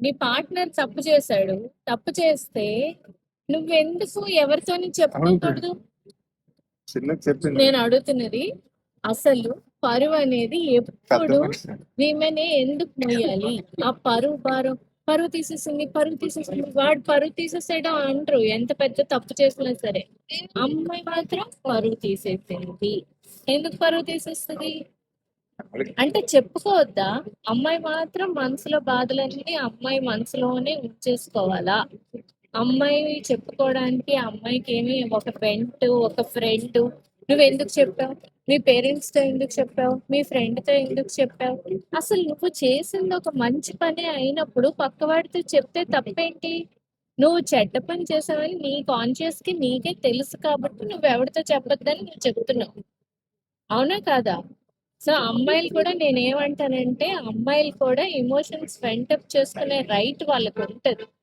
నీ పార్ట్నర్ తప్పు చేశాడు. తప్పు చేస్తే నువ్వెందుకు ఎవరితోని చెప్పుకోకూడదు? చిన్నగా చెప్పింది నేను అడుగుతున్నది అసలు పరువు అనేది ఎప్పుడు అర్థమైంది. విమెనే ఎందుకు మొయ్యాలి? ఆ పరువు భారం పరువు తీసేసింది వాడు పరువు తీసేసాడు అంటారు ఎంత పెద్ద తప్పు చేసినా సరే. అమ్మాయి మాత్రం పరువు తీసేసింది. ఎందుకు పరువు తీసేస్తుంది అంటే చెప్పుకోవద్దా? అమ్మాయి మాత్రం మనసులో బాధలన్నీ అమ్మాయి మనసులోనే ఉంచేసుకోవాలా? అమ్మాయి చెప్పుకోవడానికి అమ్మాయికి ఏమి ఒక ఫ్రెండ్ నువ్వెందుకు చెప్పావు? మీ పేరెంట్స్ తో ఎందుకు చెప్పావు? మీ ఫ్రెండ్ తో ఎందుకు చెప్పావు? అసలు నువ్వు చేసింది ఒక మంచి పనే అయినప్పుడు పక్కవాడితో చెప్తే తప్పేంటి? నువ్వు చెడ్డ పని చేసావని నీ కాన్షియస్ కి నీకే తెలుసు కాబట్టి నువ్వు ఎవరితో చెప్పొద్దని నువ్వు చెప్తున్నావు. అవునా కాదా? సో అమ్మాయిలు కూడా నేనేమంటానంటే అమ్మాయిలు కూడా ఎమోషన్స్ వెంటప్ చేసుకునే రైట్ వాళ్ళకు ఉంటది.